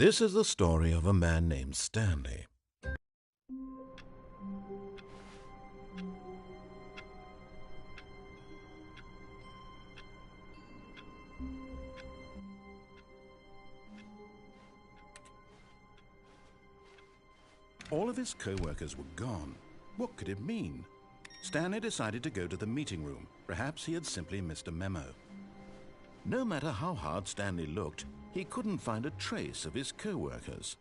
This is the story of a man named Stanley. All of his co-workers were gone. What could it mean? Stanley decided to go to the meeting room. Perhaps he had simply missed a memo. No matter how hard Stanley looked, he couldn't find a trace of his co-workers.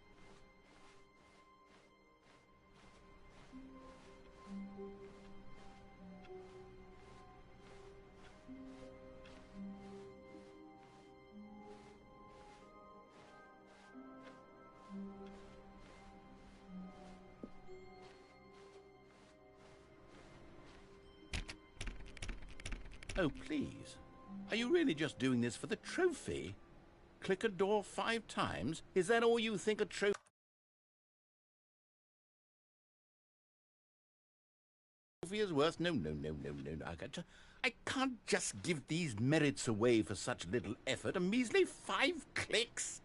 Oh, please. Are you really just doing this for the trophy? Click a door 5 times? Is that all you think a trophy is worth? No. I can't just give these merits away for such little effort. A measly 5 clicks.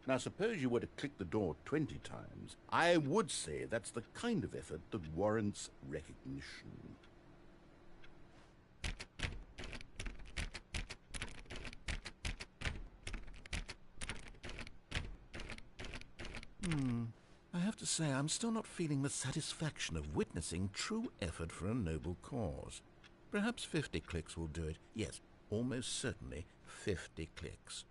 Now, suppose you were to click the door 20 times. I would say that's the kind of effort that warrants recognition. I have to say, I'm still not feeling the satisfaction of witnessing true effort for a noble cause. Perhaps 50 clicks will do it. Yes, almost certainly 50 clicks.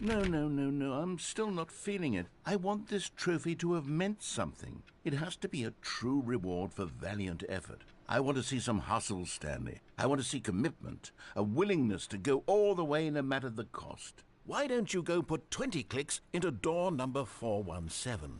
No, I'm still not feeling it. I want this trophy to have meant something. It has to be a true reward for valiant effort. I want to see some hustle, Stanley. I want to see commitment, a willingness to go all the way no matter the cost. Why don't you go put 20 clicks into door number 417?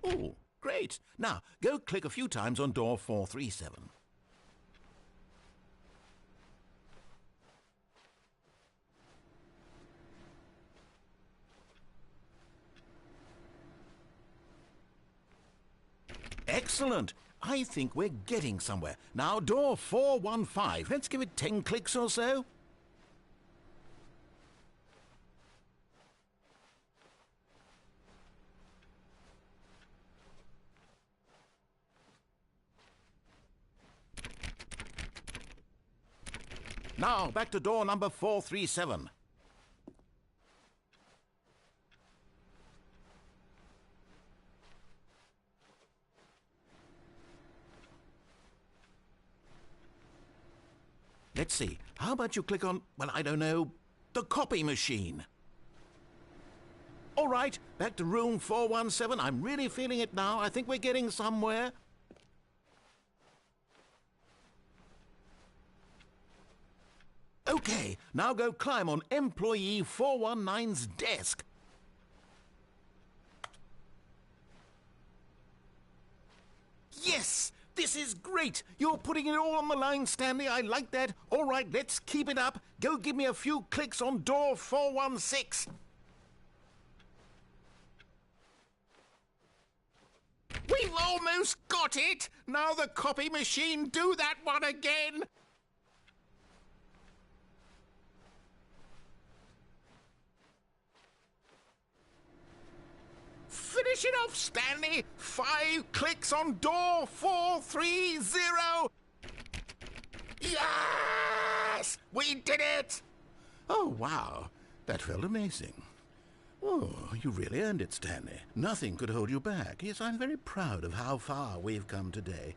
Oh, great. Now, go click a few times on door 437. Excellent. I think we're getting somewhere. Now, door 415. Let's give it 10 clicks or so. Now, back to door number 437. Let's see. How about you click on, well, I don't know, the copy machine? All right, back to room 417. I'm really feeling it now. I think we're getting somewhere. Okay, now go climb on employee 419's desk. Yes! This is great! You're putting it all on the line, Stanley. I like that. All right, let's keep it up. Go give me a few clicks on door 416. We've almost got it! Now the copy machine, do that one again! Finish it off, Stanley! 5 clicks on door 430! Yes! We did it! Oh, wow. That felt amazing. Oh, you really earned it, Stanley. Nothing could hold you back. Yes, I'm very proud of how far we've come today.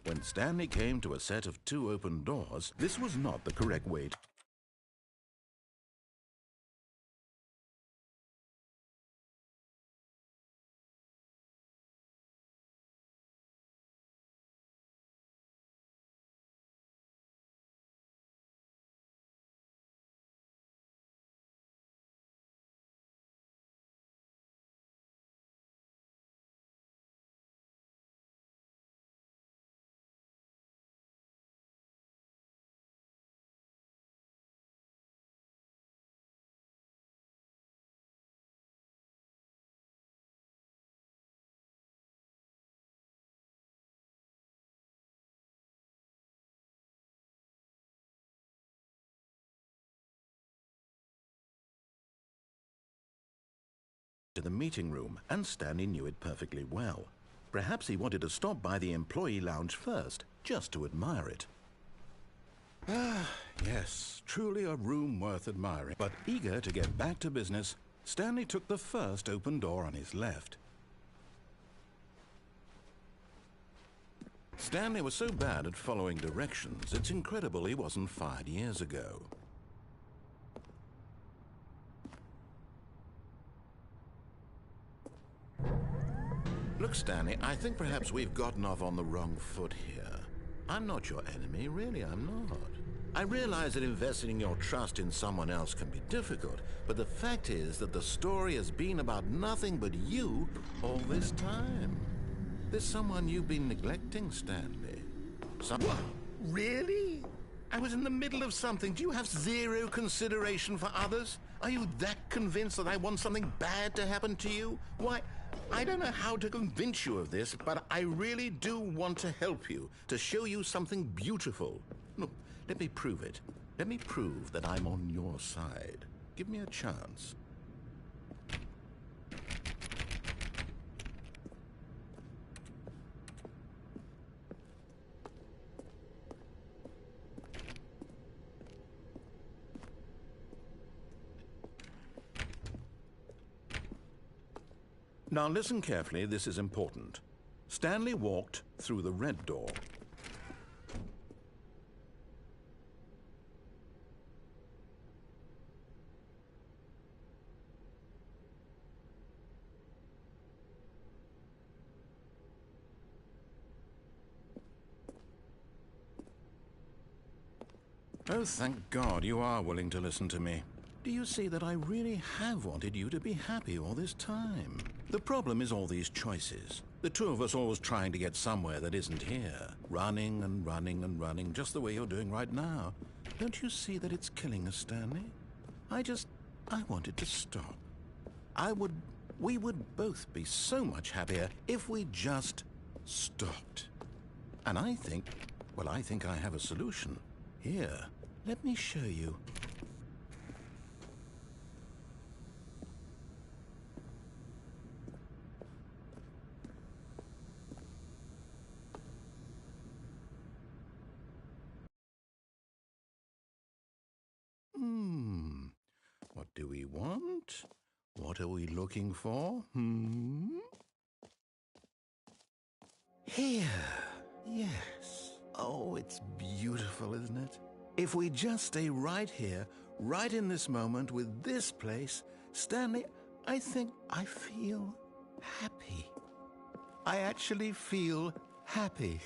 When Stanley came to a set of 2 open doors, this was not the correct way to to the meeting room, and Stanley knew it perfectly well. Perhaps he wanted to stop by the employee lounge first, just to admire it. Ah, yes, truly a room worth admiring. But eager to get back to business, Stanley took the first open door on his left. Stanley was so bad at following directions, it's incredible he wasn't fired years ago. Look, Stanley, I think perhaps we've gotten off on the wrong foot here. I'm not your enemy, really, I'm not. I realize that investing your trust in someone else can be difficult, but the fact is that the story has been about nothing but you all this time. There's someone you've been neglecting, Stanley. What? Really? I was in the middle of something. Do you have zero consideration for others? Are you that convinced that I want something bad to happen to you? Why, I don't know how to convince you of this, but I really do want to help you, to show you something beautiful. Look, let me prove it. Let me prove that I'm on your side. Give me a chance. Now listen carefully, this is important. Stanley walked through the red door. Oh, thank God you are willing to listen to me. Do you see that I really have wanted you to be happy all this time? The problem is all these choices. The two of us always trying to get somewhere that isn't here. Running and running and running, just the way you're doing right now. Don't you see that it's killing us, Stanley? I wanted to stop. We would both be so much happier if we just stopped. And I think I have a solution. Here, let me show you. What do we want? What are we looking for? Here. Yes. Oh, it's beautiful, isn't it? If we just stay right here, right in this moment with this place, Stanley, I think I feel happy. I actually feel happy.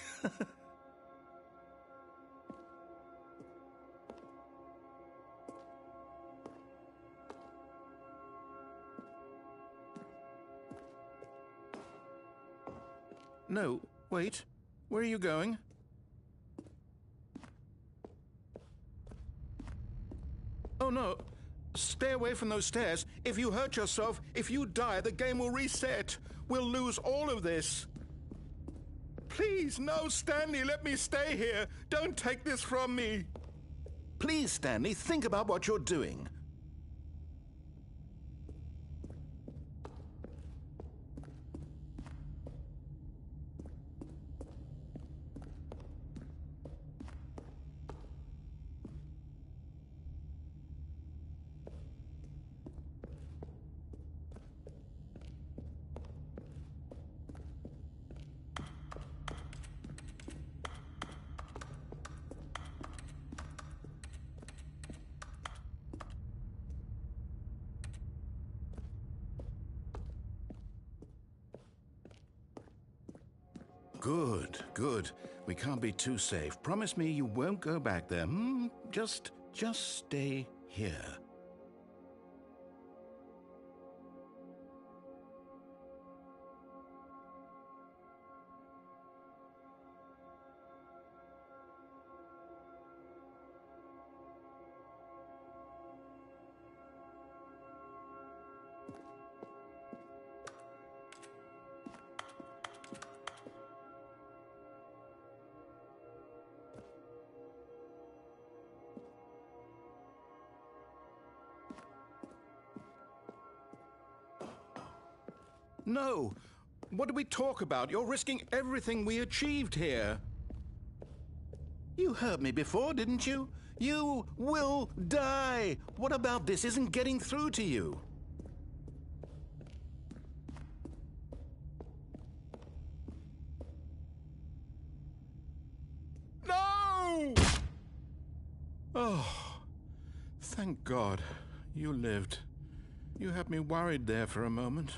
No, wait. Where are you going? Oh, no. Stay away from those stairs. If you hurt yourself, if you die, the game will reset. We'll lose all of this. Please, no, Stanley, let me stay here. Don't take this from me. Please, Stanley, think about what you're doing. Good, good. We can't be too safe. Promise me you won't go back there. Just stay here. No! What did we talk about? You're risking everything we achieved here. You heard me before, didn't you? You will die! What about this isn't getting through to you? No! Oh, thank God you lived. You had me worried there for a moment.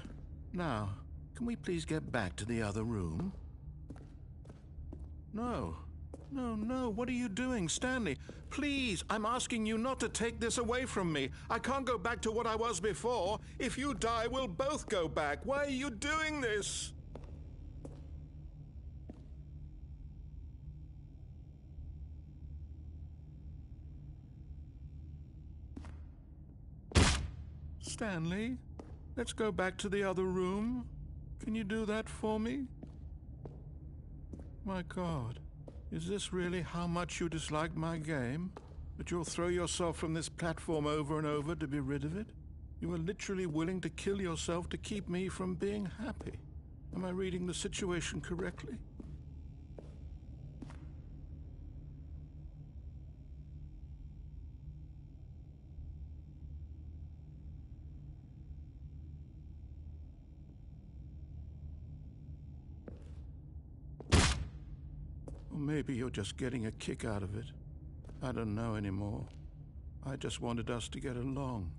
Now, can we please get back to the other room? No. No, no, what are you doing, Stanley? Please, I'm asking you not to take this away from me. I can't go back to what I was before. If you die, we'll both go back. Why are you doing this? Stanley, let's go back to the other room. Can you do that for me? My God. Is this really how much you dislike my game? That you'll throw yourself from this platform over and over to be rid of it? You are literally willing to kill yourself to keep me from being happy. Am I reading the situation correctly? Or maybe you're just getting a kick out of it. I don't know anymore. I just wanted us to get along.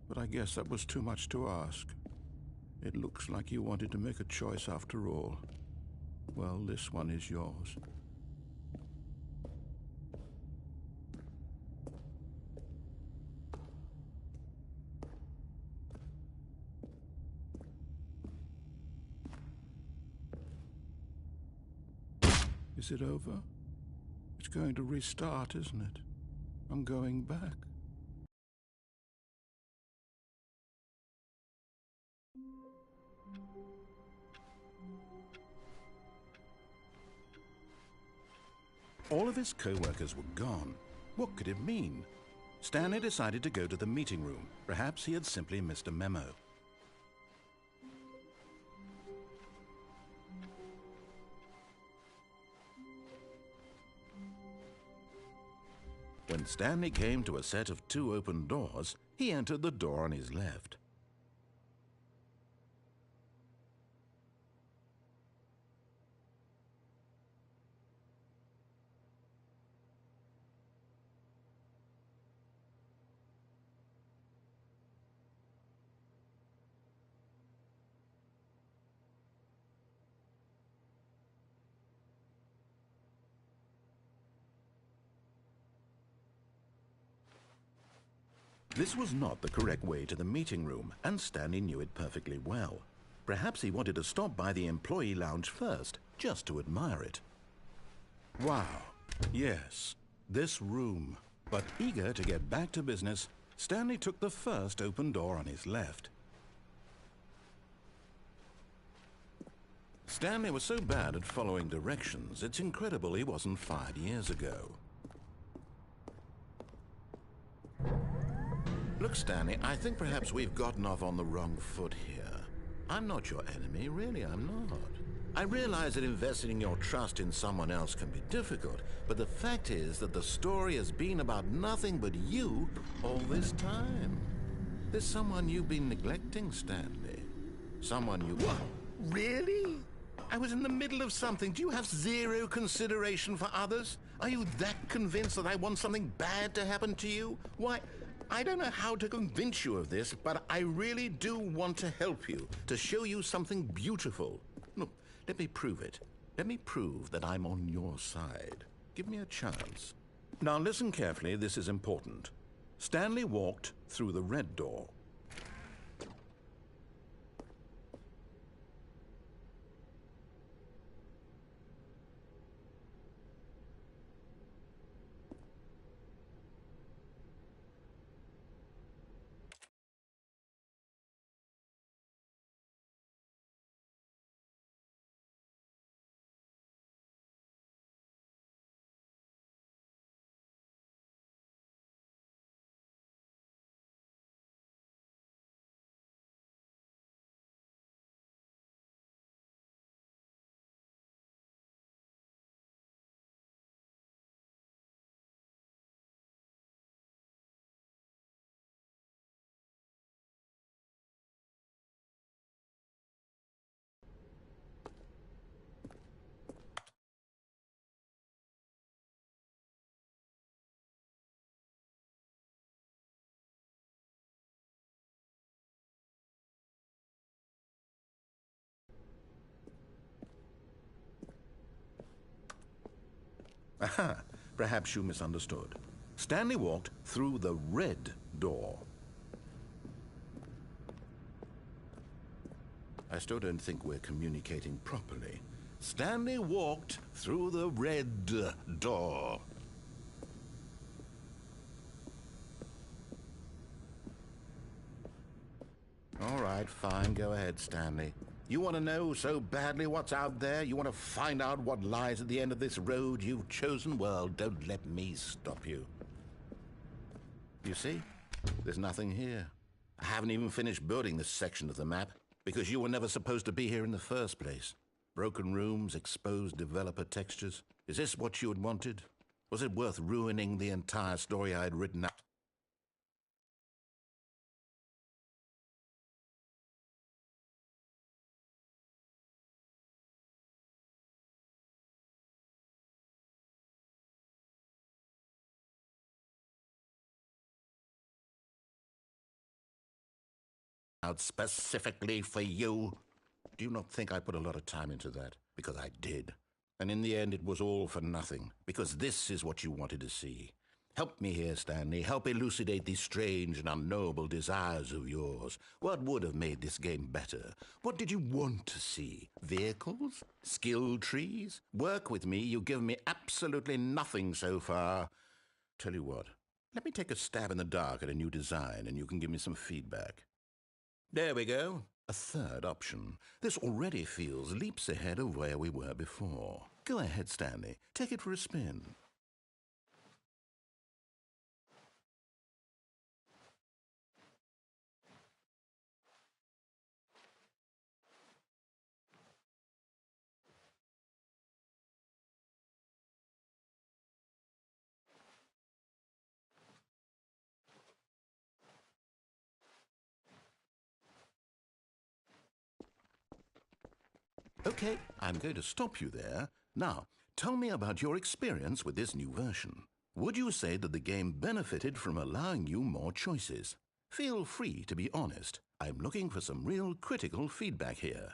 But I guess that was too much to ask. It looks like you wanted to make a choice after all. Well, this one is yours. Is it over? It's going to restart, isn't it? I'm going back. All of his co-workers were gone. What could it mean? Stanley decided to go to the meeting room. Perhaps he had simply missed a memo. When Stanley came to a set of 2 open doors, he entered the door on his left. This was not the correct way to the meeting room, and Stanley knew it perfectly well. Perhaps he wanted to stop by the employee lounge first, just to admire it. Wow, yes, this room. But eager to get back to business, Stanley took the first open door on his left. Stanley was so bad at following directions, it's incredible he wasn't fired years ago. Look, Stanley, I think perhaps we've gotten off on the wrong foot here. I'm not your enemy, really, I'm not. I realize that investing your trust in someone else can be difficult, but the fact is that the story has been about nothing but you all this time. There's someone you've been neglecting, Stanley. Someone you... What? Really? I was in the middle of something. Do you have zero consideration for others? Are you that convinced that I want something bad to happen to you? Why... I don't know how to convince you of this, but I really do want to help you, to show you something beautiful. Look, let me prove it. Let me prove that I'm on your side. Give me a chance. Now listen carefully, this is important. Stanley walked through the red door. Aha, perhaps you misunderstood. Stanley walked through the red door. I still don't think we're communicating properly. Stanley walked through the red door. All right, fine. Go ahead, Stanley. You want to know so badly what's out there? You want to find out what lies at the end of this road you've chosen? Well, don't let me stop you. You see? There's nothing here. I haven't even finished building this section of the map because you were never supposed to be here in the first place. Broken rooms, exposed developer textures. Is this what you had wanted? Was it worth ruining the entire story I had written out? Out specifically for you? Do you not think I put a lot of time into that? Because I did. And in the end, it was all for nothing. Because this is what you wanted to see. Help me here, Stanley. Help elucidate these strange and unknowable desires of yours. What would have made this game better? What did you want to see? Vehicles? Skill trees? Work with me. You've given me absolutely nothing so far. Tell you what. Let me take a stab in the dark at a new design, and you can give me some feedback. There we go. A third option. This already feels leaps ahead of where we were before. Go ahead, Stanley. Take it for a spin. Okay, I'm going to stop you there. Now, tell me about your experience with this new version. Would you say that the game benefited from allowing you more choices? Feel free to be honest. I'm looking for some real critical feedback here.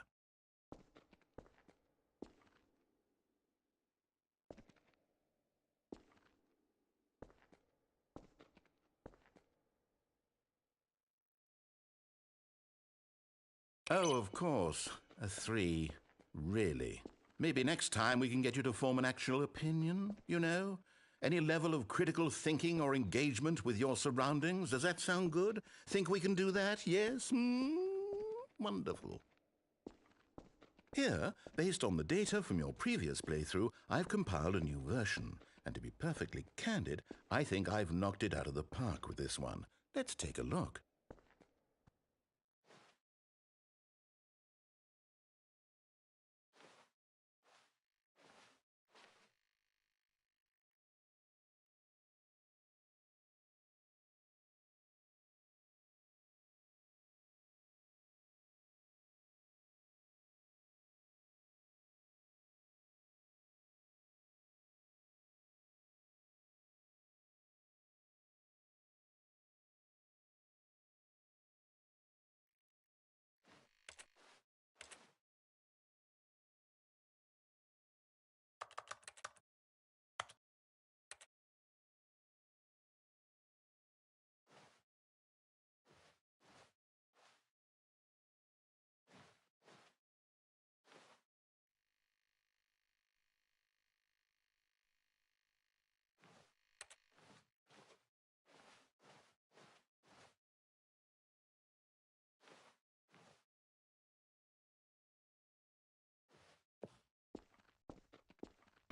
Oh, of course. A 3. Really? Maybe next time we can get you to form an actual opinion, you know? Any level of critical thinking or engagement with your surroundings? Does that sound good? Think we can do that? Yes? Wonderful. Here, based on the data from your previous playthrough, I've compiled a new version. And to be perfectly candid, I think I've knocked it out of the park with this one. Let's take a look.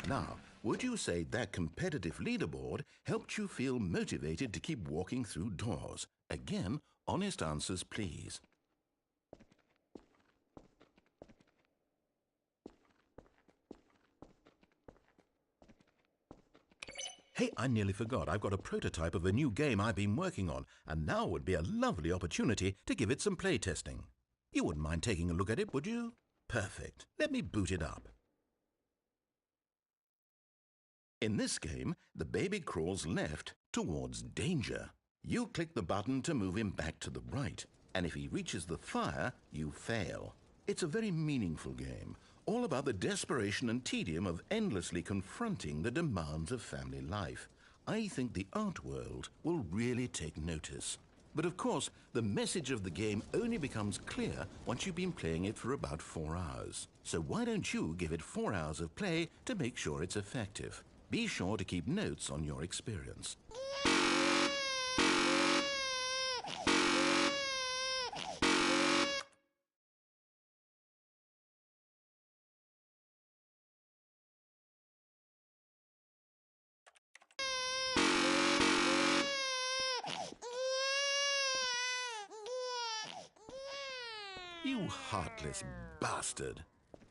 Now, would you say that competitive leaderboard helped you feel motivated to keep walking through doors? Again, honest answers, please. Hey, I nearly forgot. I've got a prototype of a new game I've been working on, and now would be a lovely opportunity to give it some playtesting. You wouldn't mind taking a look at it, would you? Perfect. Let me boot it up. In this game, the baby crawls left towards danger. You click the button to move him back to the right, and if he reaches the fire, you fail. It's a very meaningful game. all about the desperation and tedium of endlessly confronting the demands of family life. I think the art world will really take notice. But of course, the message of the game only becomes clear once you've been playing it for about 4 hours. So why don't you give it 4 hours of play to make sure it's effective? Be sure to keep notes on your experience. You heartless bastard.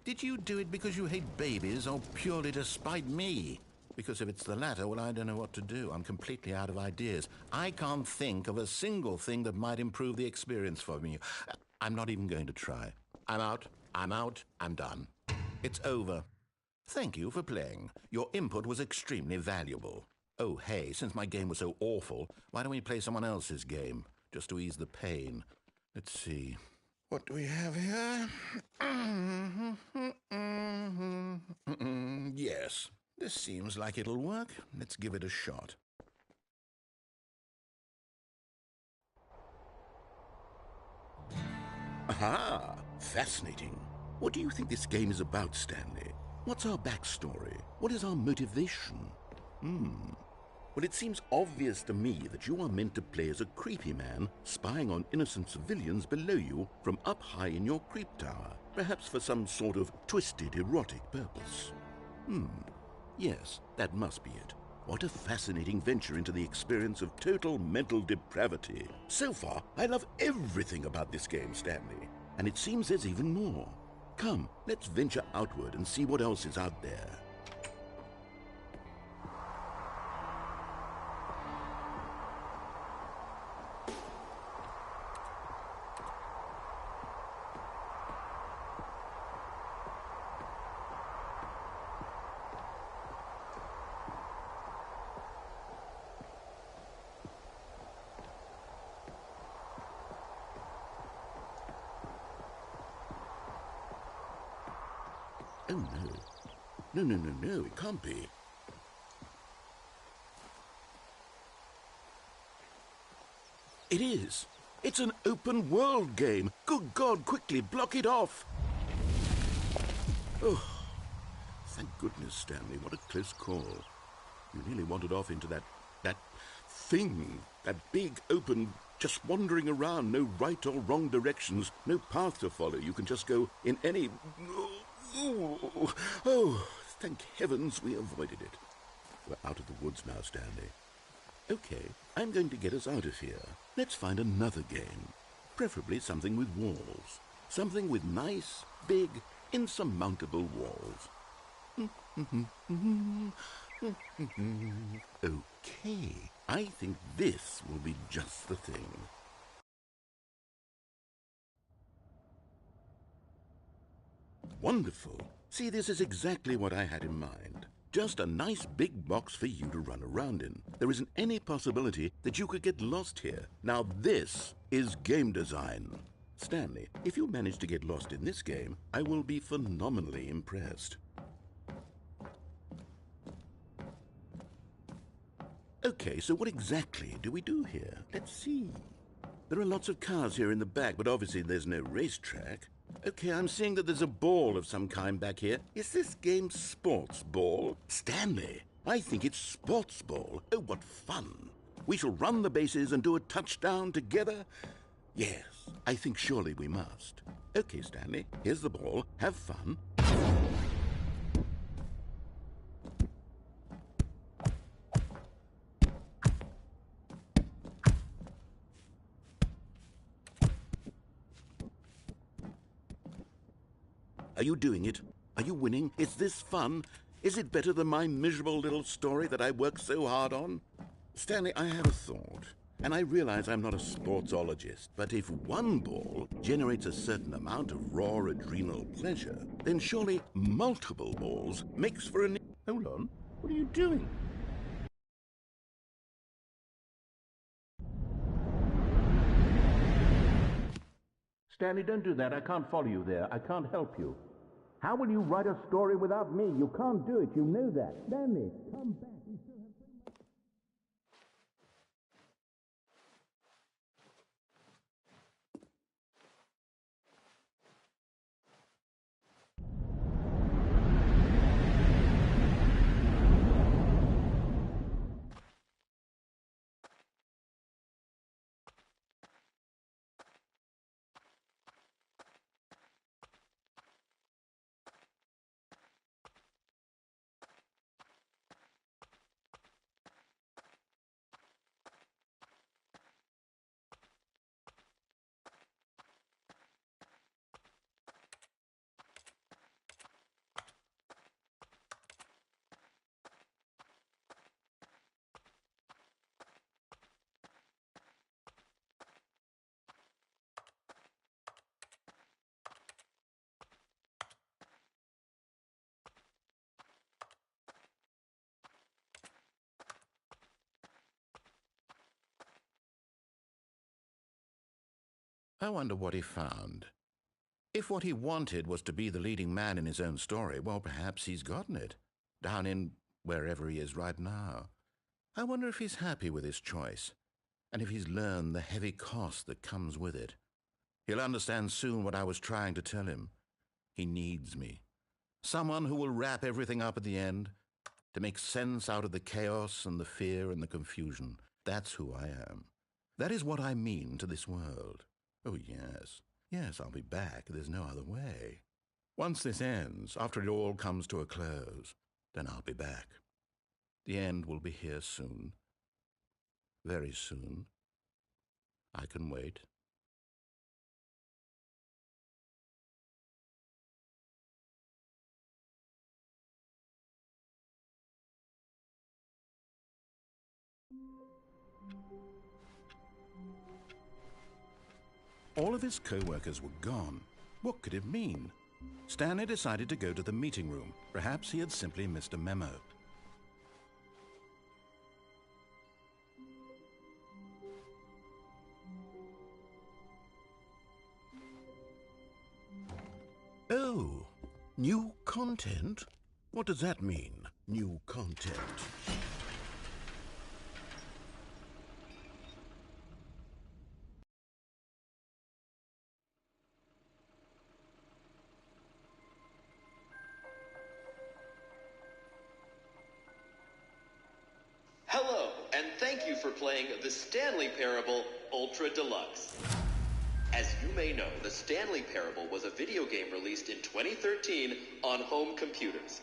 Did you do it because you hate babies or purely to spite me? Because if it's the latter, well, I don't know what to do. I'm completely out of ideas. I can't think of a single thing that might improve the experience for me. I'm not even going to try. I'm out. I'm done. It's over. Thank you for playing. Your input was extremely valuable. Oh, hey, since my game was so awful, why don't we play someone else's game, just to ease the pain? Let's see. What do we have here? Yes, this seems like it'll work. Let's give it a shot. Aha! Fascinating. What do you think this game is about, Stanley? What's our backstory? What is our motivation? Well, it seems obvious to me that you are meant to play as a creepy man spying on innocent civilians below you from up high in your creep tower, perhaps for some sort of twisted erotic purpose. Yes, that must be it. What a fascinating venture into the experience of total mental depravity. So far, I love everything about this game, Stanley. And it seems there's even more. Come, let's venture outward and see what else is out there. Oh, no. No, it can't be. It is. It's an open world game. Good God, quickly, block it off. Oh, thank goodness, Stanley. What a close call. You nearly wandered off into that thing. That big, open, just wandering around. No right or wrong directions. No path to follow. You can just go in any... Oh, thank heavens we avoided it. We're out of the woods now, Stanley. Okay, I'm going to get us out of here. Let's find another game. Preferably something with walls. Something with nice, big, insurmountable walls. Okay, I think this will be just the thing. Wonderful. See, this is exactly what I had in mind. Just a nice big box for you to run around in. There isn't any possibility that you could get lost here. Now this is game design. Stanley, if you manage to get lost in this game, I will be phenomenally impressed. Okay, so what exactly do we do here? Let's see. There are lots of cars here in the back, but obviously there's no racetrack. Okay, I'm seeing that there's a ball of some kind back here. Is this game sports ball? Stanley, I think it's sports ball. Oh, what fun. We shall run the bases and do a touchdown together? Yes, I think surely we must. Okay, Stanley, here's the ball. Have fun. Are you doing it? Are you winning? Is this fun? Is it better than my miserable little story that I worked so hard on? Stanley, I have a thought. And I realize I'm not a sportsologist, but if one ball generates a certain amount of raw adrenal pleasure, then surely multiple balls makes for an... Hold on. What are you doing? Stanley, don't do that. I can't follow you there. I can't help you. How will you write a story without me? You can't do it. You know that. Stanley, come back. We still have so much. I wonder what he found. If what he wanted was to be the leading man in his own story, well, perhaps he's gotten it, down in wherever he is right now. I wonder if he's happy with his choice, and if he's learned the heavy cost that comes with it. He'll understand soon what I was trying to tell him. He needs me. Someone who will wrap everything up at the end, to make sense out of the chaos and the fear and the confusion. That's who I am. That is what I mean to this world. Oh, yes. Yes, I'll be back. There's no other way. Once this ends, after it all comes to a close, then I'll be back. The end will be here soon. Very soon. I can wait. All of his co-workers were gone. What could it mean? Stanley decided to go to the meeting room. Perhaps he had simply missed a memo. Oh, new content? What does that mean, new content? Hello, and thank you for playing The Stanley Parable Ultra Deluxe. As you may know, The Stanley Parable was a video game released in 2013 on home computers.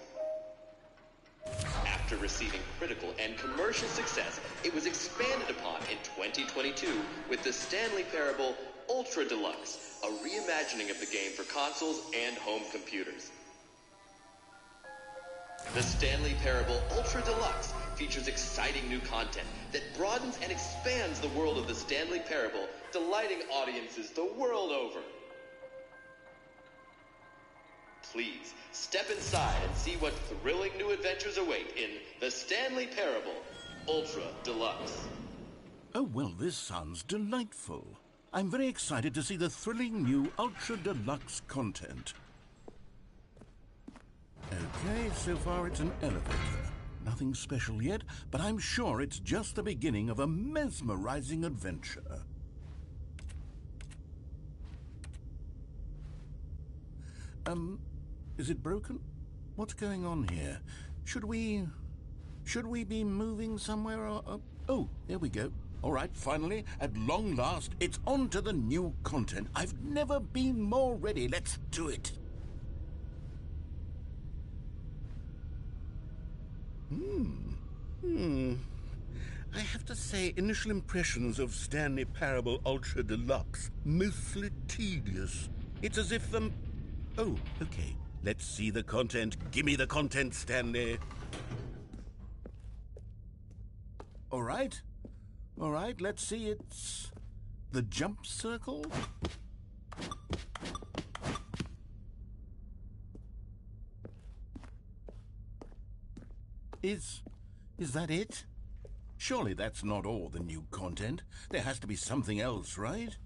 After receiving critical and commercial success, it was expanded upon in 2022 with The Stanley Parable Ultra Deluxe, a reimagining of the game for consoles and home computers. The Stanley Parable Ultra Deluxe features exciting new content that broadens and expands the world of the Stanley Parable, delighting audiences the world over. Please, step inside and see what thrilling new adventures await in The Stanley Parable Ultra Deluxe. Oh, well, this sounds delightful. I'm very excited to see the thrilling new Ultra Deluxe content. Okay, so far it's an elevator. Nothing special yet, but I'm sure it's just the beginning of a mesmerizing adventure. Is it broken? What's going on here? Should we be moving somewhere or... Oh, there we go. All right, finally, at long last, it's on to the new content. I've never been more ready. Let's do it. I have to say, initial impressions of Stanley Parable Ultra Deluxe, mostly tedious. It's as if Oh, okay. Let's see the content. Give me the content, Stanley. All right, let's see. It's the jump circle. Is that it? Surely that's not all the new content. There has to be something else, right?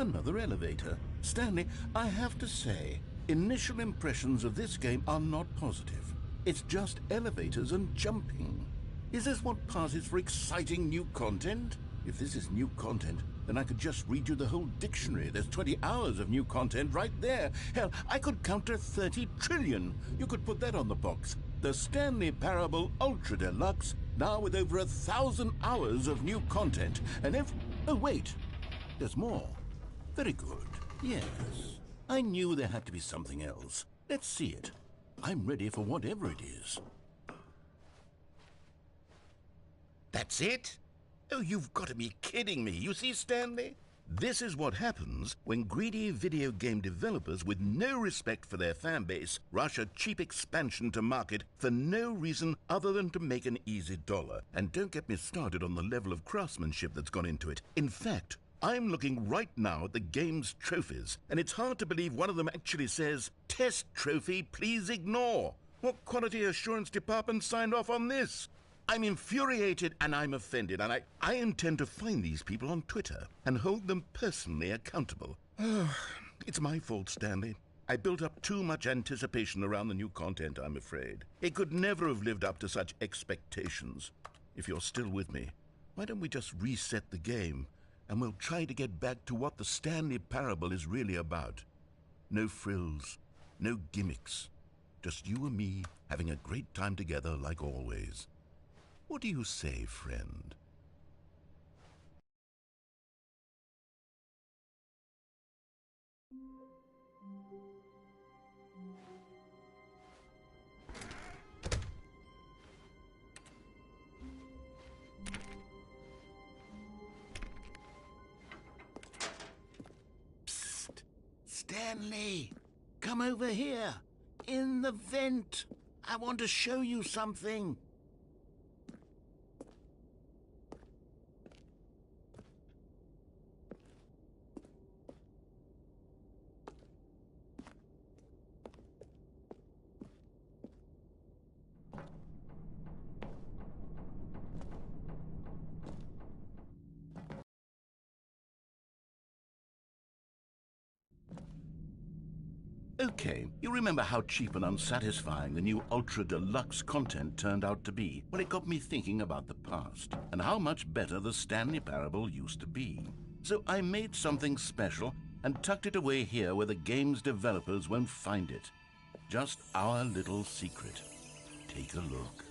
another elevator. Stanley, I have to say, initial impressions of this game are not positive. It's just elevators and jumping. Is this what passes for exciting new content? If this is new content, then I could just read you the whole dictionary. There's 20 hours of new content right there. Hell, I could count to 30 trillion. You could put that on the box. The Stanley Parable Ultra Deluxe, now with over 1,000 hours of new content. And if... Oh, wait. There's more. Very good. Yes. I knew there had to be something else. Let's see it. I'm ready for whatever it is. That's it? Oh, you've got to be kidding me. You see, Stanley? This is what happens when greedy video game developers with no respect for their fan base rush a cheap expansion to market for no reason other than to make an easy dollar. And don't get me started on the level of craftsmanship that's gone into it. In fact, I'm looking right now at the game's trophies, and it's hard to believe one of them actually says, "Test trophy, please ignore." What quality assurance department signed off on this? I'm infuriated and I'm offended, and I intend to find these people on Twitter and hold them personally accountable. It's my fault, Stanley. I built up too much anticipation around the new content, I'm afraid. It could never have lived up to such expectations. If you're still with me, why don't we just reset the game, and we'll try to get back to what the Stanley Parable is really about. No frills, no gimmicks. Just you and me having a great time together like always. What do you say, friend? Psst! Stanley! Come over here! In the vent! I want to show you something! Okay, you remember how cheap and unsatisfying the new Ultra Deluxe content turned out to be? Well, it got me thinking about the past and how much better the Stanley Parable used to be. So I made something special and tucked it away here where the game's developers won't find it. Just our little secret. Take a look.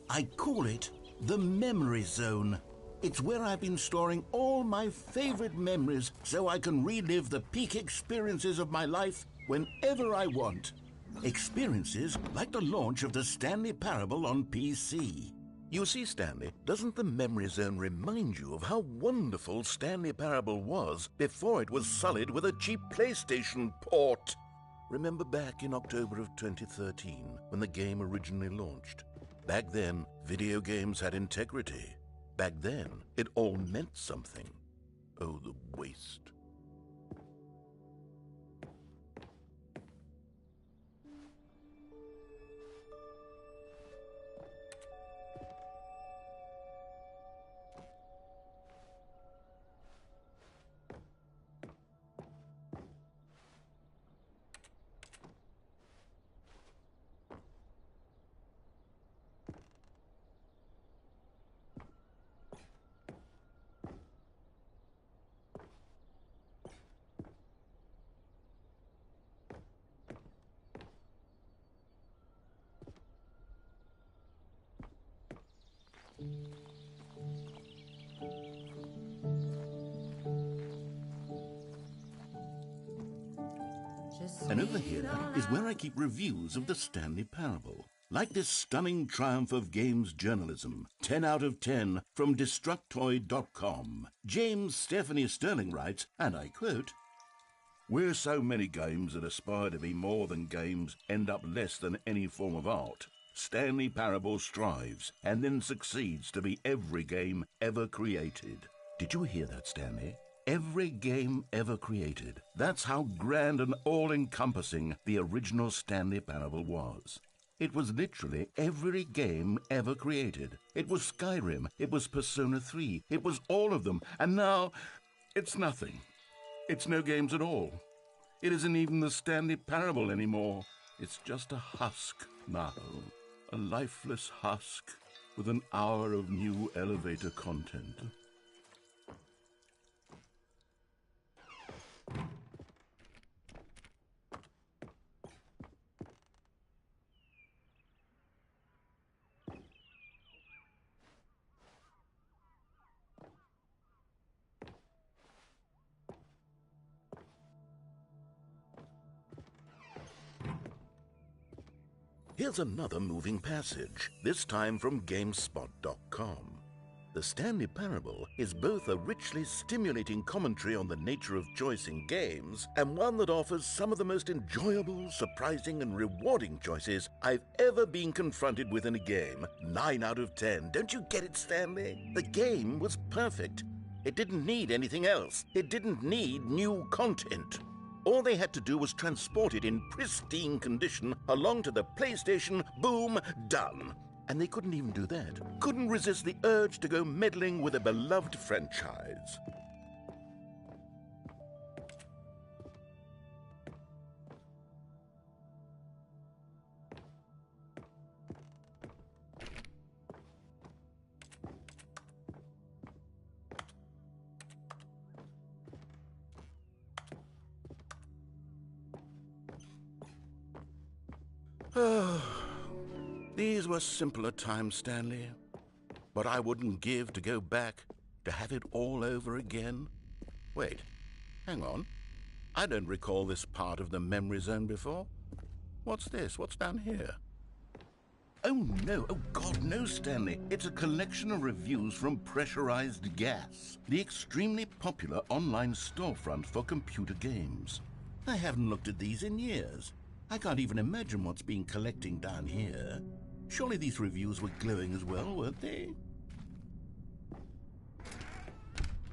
I call it the Memory Zone. It's where I've been storing all my favorite memories so I can relive the peak experiences of my life whenever I want. Experiences like the launch of the Stanley Parable on PC. You see, Stanley, doesn't the Memory Zone remind you of how wonderful Stanley Parable was before it was sullied with a cheap PlayStation port? Remember back in October of 2013 when the game originally launched? Back then, video games had integrity. Back then, it all meant something. Oh, the waste. And over here is where I keep reviews of the Stanley Parable. Like this stunning triumph of games journalism, 10 out of 10 from Destructoid.com. James Stephanie Sterling writes, and I quote, "Where so many games that aspire to be more than games end up less than any form of art, Stanley Parable strives and then succeeds to be every game ever created." Did you hear that, Stanley? Every game ever created. That's how grand and all-encompassing the original Stanley Parable was. It was literally every game ever created. It was Skyrim. It was Persona 3. It was all of them. And now, it's nothing. It's no games at all. It isn't even the Stanley Parable anymore. It's just a husk now. A lifeless husk with an hour of new elevator content. Here's another moving passage, this time from GameSpot.com. The Stanley Parable is both a richly stimulating commentary on the nature of choice in games and one that offers some of the most enjoyable, surprising, and rewarding choices I've ever been confronted with in a game. 9 out of 10. Don't you get it, Stanley? The game was perfect. It didn't need anything else. It didn't need new content. All they had to do was transport it in pristine condition along to the PlayStation. Boom, done. And they couldn't even do that. Couldn't resist the urge to go meddling with a beloved franchise. These were simpler times, Stanley. But I wouldn't give to go back, to have it all over again. Wait, hang on. I don't recall this part of the memory zone before. What's this? What's down here? Oh, no. Oh, God, no, Stanley. It's a collection of reviews from Pressurized Gas, the extremely popular online storefront for computer games. I haven't looked at these in years. I can't even imagine what's been collecting down here. Surely these reviews were glowing as well, weren't they?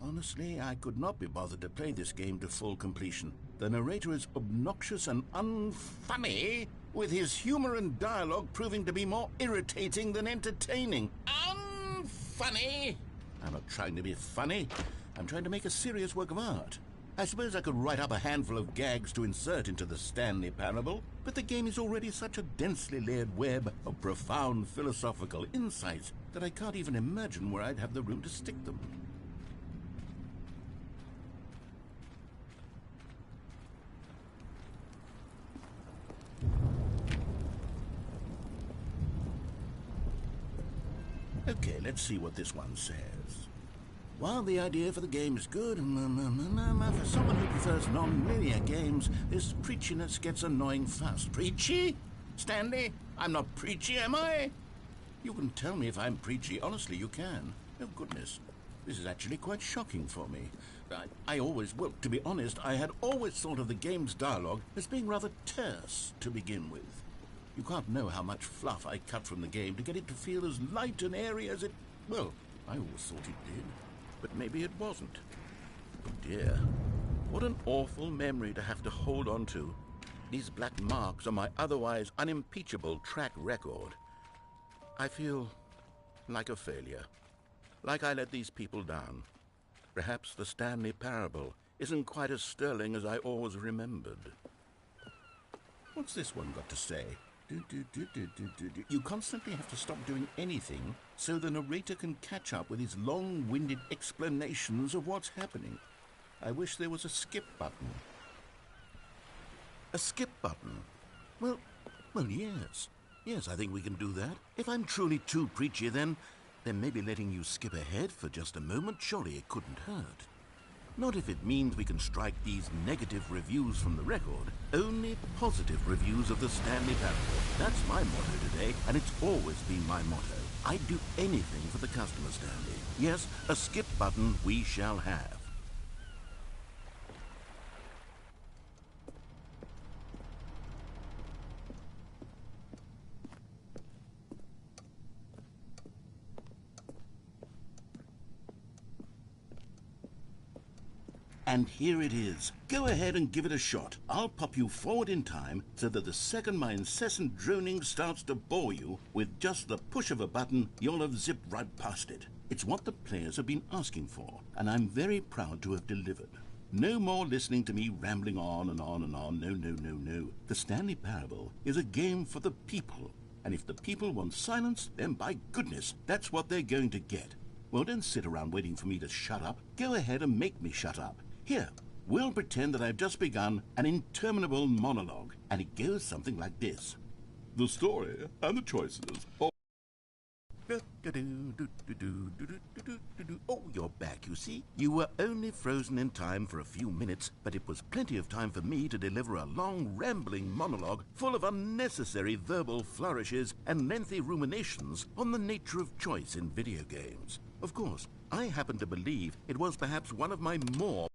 Honestly, I could not be bothered to play this game to full completion. The narrator is obnoxious and unfunny, with his humor and dialogue proving to be more irritating than entertaining. Unfunny? I'm not trying to be funny. I'm trying to make a serious work of art. I suppose I could write up a handful of gags to insert into the Stanley Parable, but the game is already such a densely layered web of profound philosophical insights that I can't even imagine where I'd have the room to stick them. Okay, let's see what this one says. While the idea for the game is good, for someone who prefers non-linear games, this preachiness gets annoying fast. Preachy? Stanley, I'm not preachy, am I? You can tell me if I'm preachy. Honestly, you can. Oh, goodness. This is actually quite shocking for me. Well, to be honest, I had always thought of the game's dialogue as being rather terse to begin with. You can't know how much fluff I cut from the game to get it to feel as light and airy as it... Well, I always thought it did. But maybe it wasn't. Oh dear. What an awful memory to have to hold on to. These black marks on my otherwise unimpeachable track record. I feel like a failure. Like I let these people down. Perhaps the Stanley Parable isn't quite as sterling as I always remembered. What's this one got to say? You constantly have to stop doing anything so the narrator can catch up with his long-winded explanations of what's happening. I wish there was a skip button. A skip button? Well, yes. Yes, I think we can do that. If I'm truly too preachy, then maybe letting you skip ahead for just a moment, surely it couldn't hurt. Not if it means we can strike these negative reviews from the record. Only positive reviews of the Stanley Parable. That's my motto today, and it's always been my motto. I'd do anything for the customer, Stanley. Yes, a skip button we shall have. And here it is. Go ahead and give it a shot. I'll pop you forward in time so that the second my incessant droning starts to bore you, with just the push of a button, you'll have zipped right past it. It's what the players have been asking for, and I'm very proud to have delivered. No more listening to me rambling on and on and on. No, no, no, no. The Stanley Parable is a game for the people. And if the people want silence, then by goodness, that's what they're going to get. Well, don't sit around waiting for me to shut up. Go ahead and make me shut up. Here, we'll pretend that I've just begun an interminable monologue, and it goes something like this. The story and the choices of... Oh, you're back, you see. You were only frozen in time for a few minutes, but it was plenty of time for me to deliver a long, rambling monologue full of unnecessary verbal flourishes and lengthy ruminations on the nature of choice in video games. Of course, I happen to believe it was perhaps one of my more...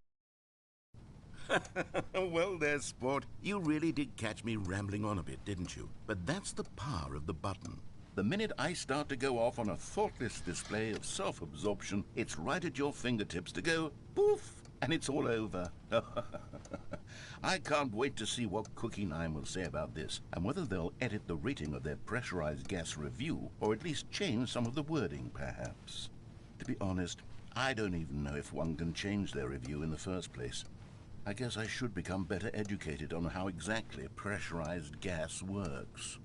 Well, there's sport. You really did catch me rambling on a bit, didn't you? But that's the power of the button. The minute I start to go off on a thoughtless display of self-absorption, it's right at your fingertips to go poof, and it's all over. I can't wait to see what Cookie 9 will say about this, and whether they'll edit the rating of their pressurized gas review, or at least change some of the wording, perhaps. To be honest, I don't even know if one can change their review in the first place. I guess I should become better educated on how exactly pressurized gas works.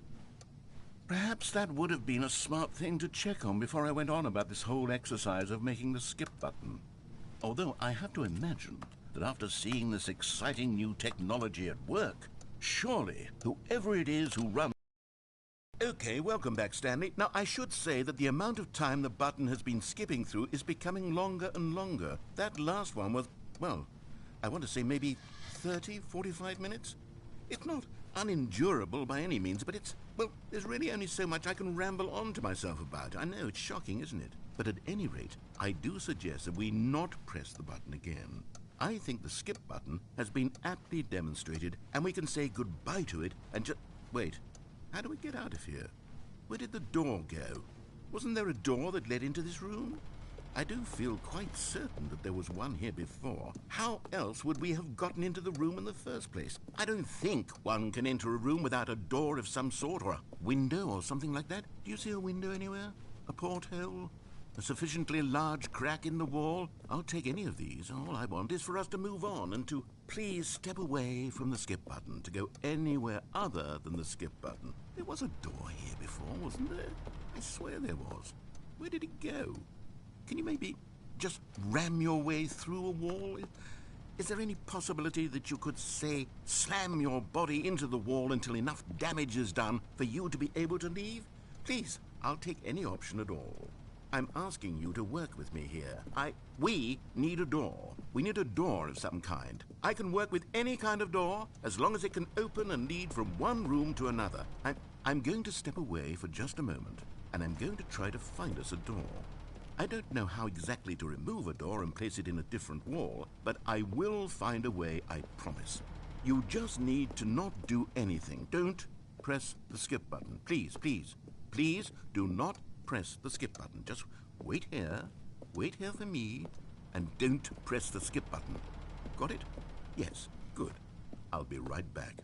Perhaps that would have been a smart thing to check on before I went on about this whole exercise of making the skip button. Although I have to imagine that after seeing this exciting new technology at work, surely whoever it is who runs... Okay, welcome back, Stanley. Now, I should say that the amount of time the button has been skipping through is becoming longer and longer. That last one was, well, I want to say maybe 30, 45 minutes? It's not unendurable by any means, but it's, well, there's really only so much I can ramble on to myself about. I know, it's shocking, isn't it? But at any rate, I do suggest that we not press the button again. I think the skip button has been aptly demonstrated, and we can say goodbye to it and just... Wait, how do we get out of here? Where did the door go? Wasn't there a door that led into this room? I do feel quite certain that there was one here before. How else would we have gotten into the room in the first place? I don't think one can enter a room without a door of some sort, or a window or something like that. Do you see a window anywhere? A porthole? A sufficiently large crack in the wall? I'll take any of these. All I want is for us to move on and to please step away from the skip button, to go anywhere other than the skip button. There was a door here before, wasn't there? I swear there was. Where did it go? Can you maybe just ram your way through a wall? Is there any possibility that you could, say, slam your body into the wall until enough damage is done for you to be able to leave? Please, I'll take any option at all. I'm asking you to work with me here. We need a door. We need a door of some kind. I can work with any kind of door as long as it can open and lead from one room to another. I'm going to step away for just a moment, and I'm going to try to find us a door. I don't know how exactly to remove a door and place it in a different wall, but I will find a way, I promise. You just need to not do anything. Don't press the skip button. Please, please, please do not press the skip button. Just wait here for me, and don't press the skip button. Got it? Yes, good. I'll be right back.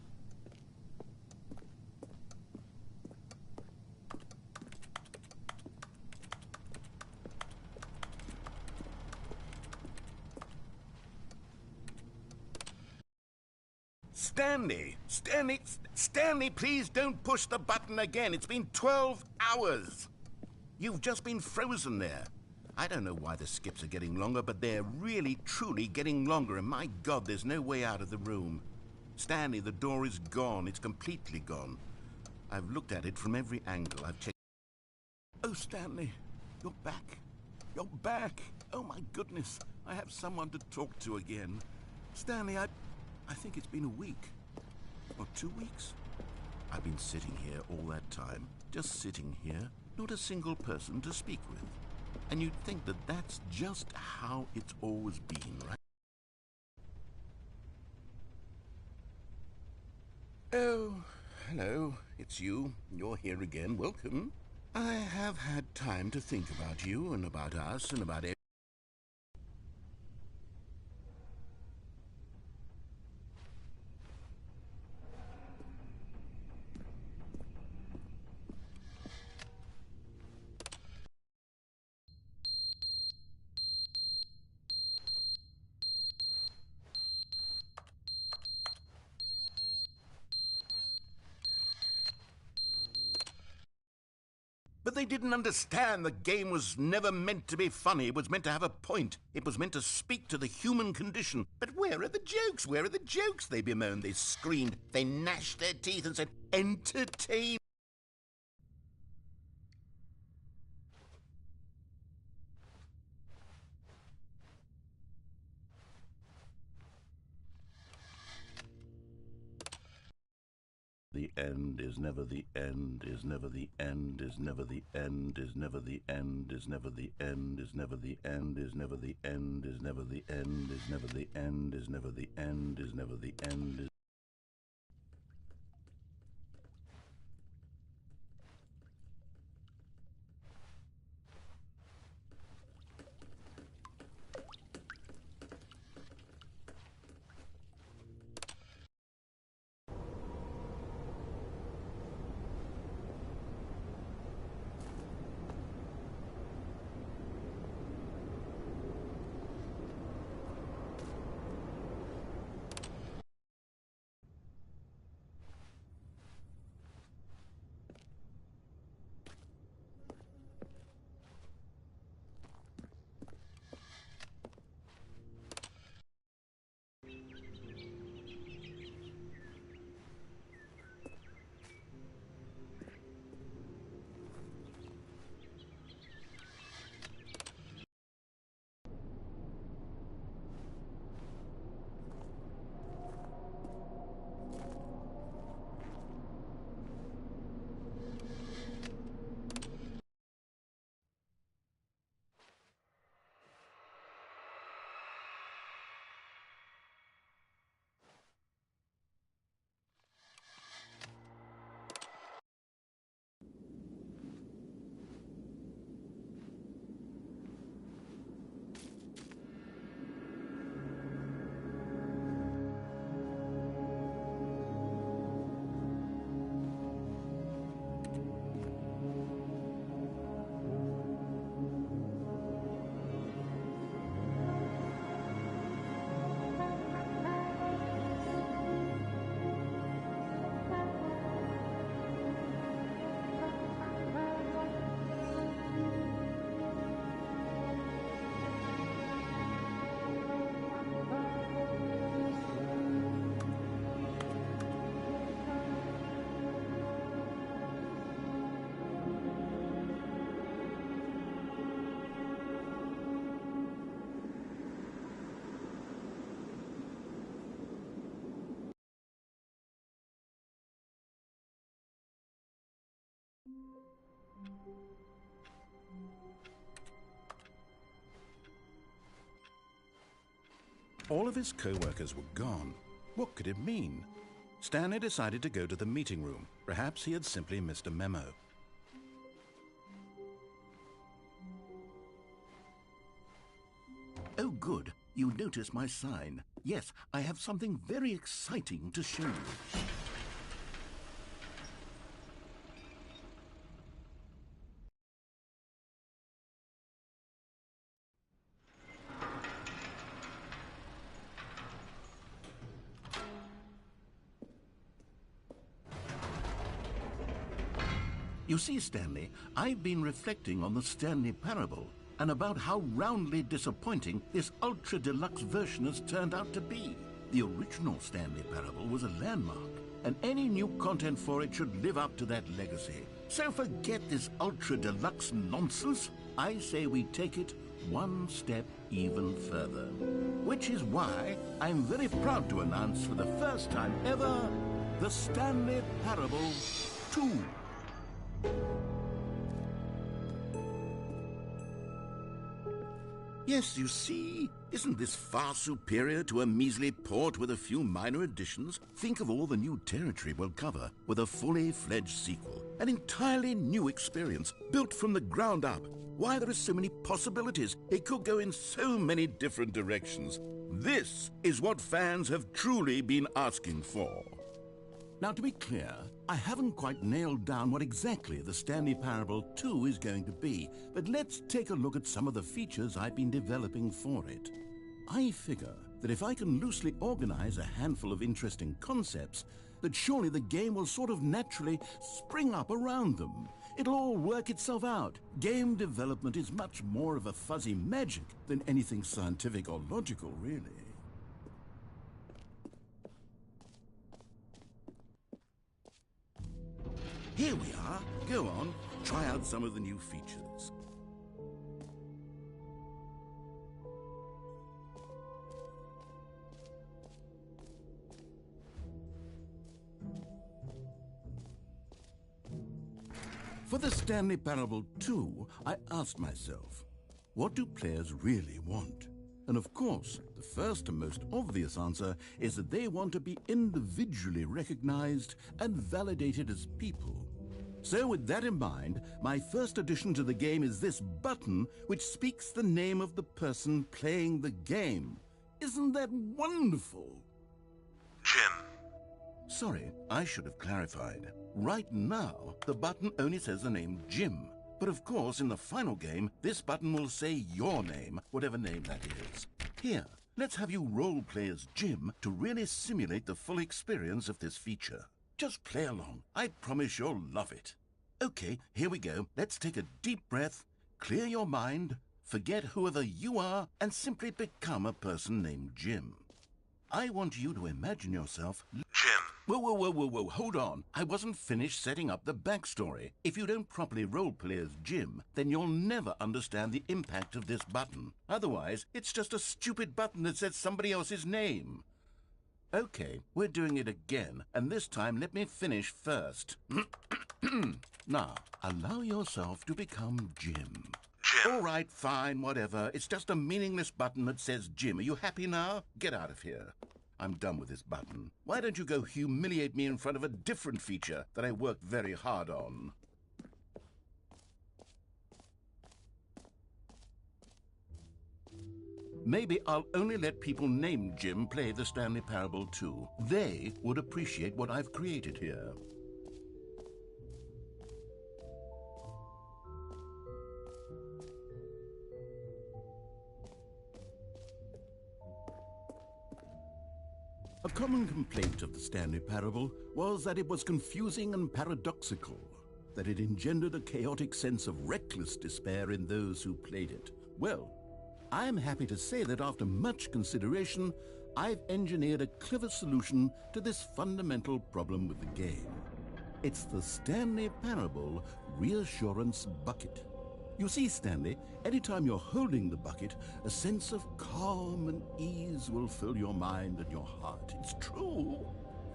Stanley, please don't push the button again. It's been 12 hours. You've just been frozen there. I don't know why the skips are getting longer, but they're really, truly getting longer, and my God, there's no way out of the room. Stanley, the door is gone. It's completely gone. I've looked at it from every angle. I've checked... Oh, Stanley, you're back. You're back. Oh, my goodness. I have someone to talk to again. Stanley, I think it's been a week. Or 2 weeks. I've been sitting here all that time. Just sitting here. Not a single person to speak with. And you'd think that that's just how it's always been, right? Oh, hello. It's you. You're here again. Welcome. I have had time to think about you and about us and about everything. But they didn't understand the game was never meant to be funny. It was meant to have a point. It was meant to speak to the human condition. But where are the jokes? Where are the jokes? They bemoaned, they screamed, they gnashed their teeth and said, entertain. The end is never the end, is never the end, is never the end, is never the end, is never the end, is never the end, is never the end, is never the end, is never the end, is never the end, is never the end. All of his co-workers were gone. What could it mean? Stanley decided to go to the meeting room. Perhaps he had simply missed a memo. Oh, good. You notice my sign. Yes, I have something very exciting to show you. You see, Stanley, I've been reflecting on the Stanley Parable and about how roundly disappointing this ultra-deluxe version has turned out to be. The original Stanley Parable was a landmark, and any new content for it should live up to that legacy. So forget this ultra-deluxe nonsense. I say we take it one step even further. Which is why I'm very proud to announce for the first time ever, the Stanley Parable 2. Yes, you see, isn't this far superior to a measly port with a few minor additions? Think of all the new territory we'll cover with a fully fledged sequel. An entirely new experience, built from the ground up. Why, there are so many possibilities. It could go in so many different directions. This is what fans have truly been asking for. Now, to be clear, I haven't quite nailed down what exactly the Stanley Parable 2 is going to be, but let's take a look at some of the features I've been developing for it. I figure that if I can loosely organize a handful of interesting concepts, that surely the game will sort of naturally spring up around them. It'll all work itself out. Game development is much more of a fuzzy magic than anything scientific or logical, really. Here we are. Go on, try out some of the new features. For the Stanley Parable 2, I asked myself, what do players really want? And of course, the first and most obvious answer is that they want to be individually recognized and validated as people. So with that in mind, my first addition to the game is this button which speaks the name of the person playing the game. Isn't that wonderful? Jim. Sorry, I should have clarified. Right now, the button only says the name Jim. But of course, in the final game, this button will say your name, whatever name that is. Here, let's have you role-play as Jim to really simulate the full experience of this feature. Just play along. I promise you'll love it. Okay, here we go. Let's take a deep breath, clear your mind, forget whoever you are, and simply become a person named Jim. I want you to imagine yourself... Jim. Whoa, hold on. I wasn't finished setting up the backstory. If you don't properly roleplay as Jim, then you'll never understand the impact of this button. Otherwise, it's just a stupid button that says somebody else's name. Okay, we're doing it again, and this time let me finish first. Now, allow yourself to become Jim. Jim. All right, fine, whatever. It's just a meaningless button that says Jim. Are you happy now? Get out of here. I'm done with this button. Why don't you go humiliate me in front of a different feature that I worked very hard on? Maybe I'll only let people named Jim play the Stanley Parable 2. They would appreciate what I've created here. A common complaint of the Stanley Parable was that it was confusing and paradoxical, that it engendered a chaotic sense of reckless despair in those who played it. Well, I am happy to say that after much consideration, I've engineered a clever solution to this fundamental problem with the game. It's the Stanley Parable Reassurance Bucket. You see, Stanley, anytime you're holding the bucket, a sense of calm and ease will fill your mind and your heart. It's true.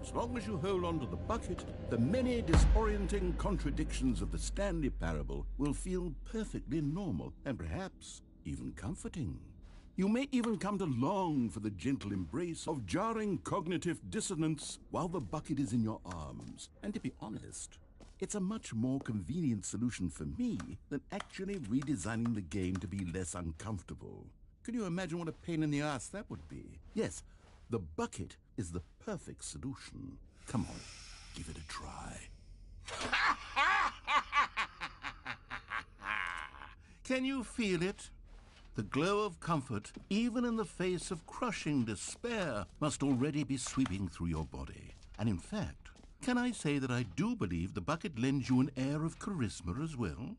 As long as you hold on to the bucket, the many disorienting contradictions of the Stanley Parable will feel perfectly normal and perhaps even comforting. You may even come to long for the gentle embrace of jarring cognitive dissonance while the bucket is in your arms. And to be honest, it's a much more convenient solution for me than actually redesigning the game to be less uncomfortable. Can you imagine what a pain in the ass that would be? Yes, the bucket is the perfect solution. Come on, give it a try. Can you feel it? The glow of comfort, even in the face of crushing despair, must already be sweeping through your body. And in fact, can I say that I do believe the bucket lends you an air of charisma as well?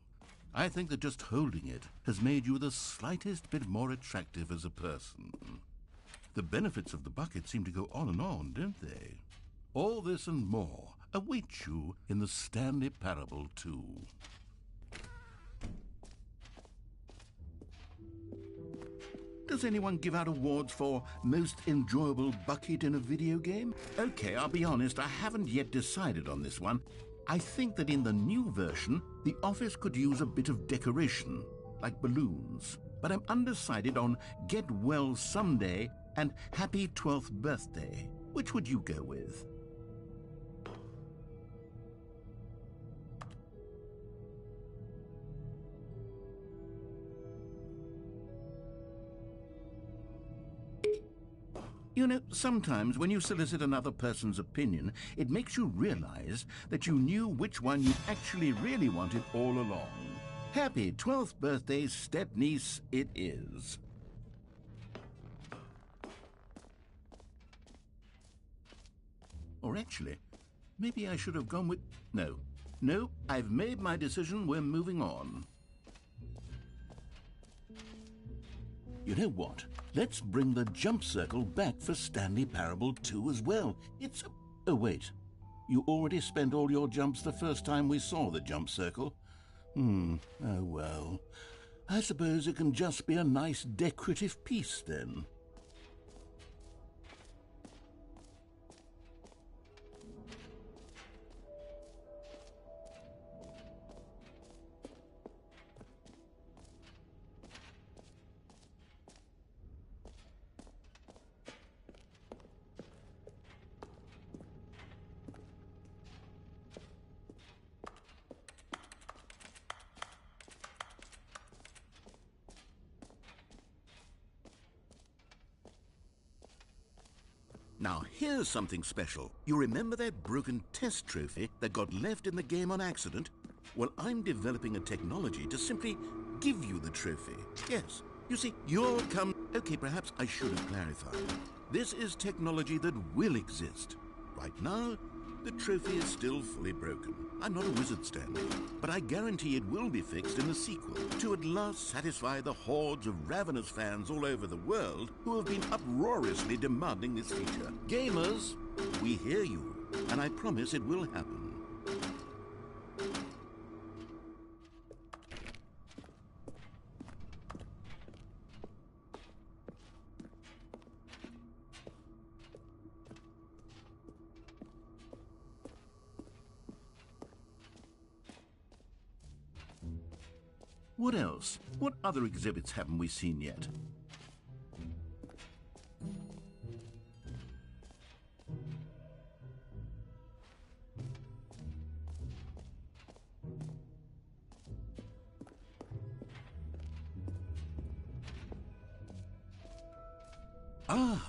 I think that just holding it has made you the slightest bit more attractive as a person. The benefits of the bucket seem to go on, don't they? All this and more await you in the Stanley Parable 2. Does anyone give out awards for most enjoyable bucket in a video game? Okay, I'll be honest, I haven't yet decided on this one. I think that in the new version, the office could use a bit of decoration, like balloons. But I'm undecided on Get Well Someday and Happy 12th Birthday. Which would you go with? You know, sometimes when you solicit another person's opinion, it makes you realize that you knew which one you actually really wanted all along. Happy 12th birthday, step-niece, it is. Or actually, maybe I should have gone with... No, No, I've made my decision. We're moving on. You know what? Let's bring the jump circle back for Stanley Parable 2 as well. It's... Oh, wait. You already spent all your jumps the first time we saw the jump circle. Oh, well. I suppose it can just be a nice decorative piece, then. Now, here's something special. You remember that broken test trophy that got left in the game on accident? Well, I'm developing a technology to simply give you the trophy. Yes. You see, you'll come... Okay, perhaps I should have clarified. This is technology that will exist. Right now, the trophy is still fully broken. I'm not a wizard, Stanley, but I guarantee it will be fixed in the sequel to at last satisfy the hordes of ravenous fans all over the world who have been uproariously demanding this feature. Gamers, we hear you, and I promise it will happen. What else? What other exhibits haven't we seen yet? Ah,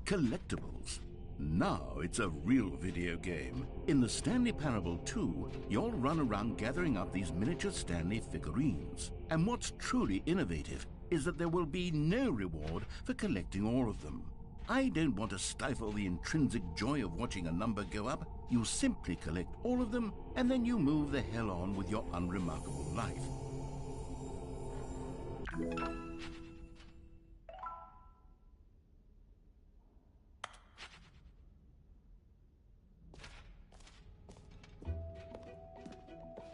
collectibles. Now it's a real video game. In the Stanley Parable 2, you'll run around gathering up these miniature Stanley figurines. And what's truly innovative is that there will be no reward for collecting all of them. I don't want to stifle the intrinsic joy of watching a number go up. You simply collect all of them, and then you move the hell on with your unremarkable life.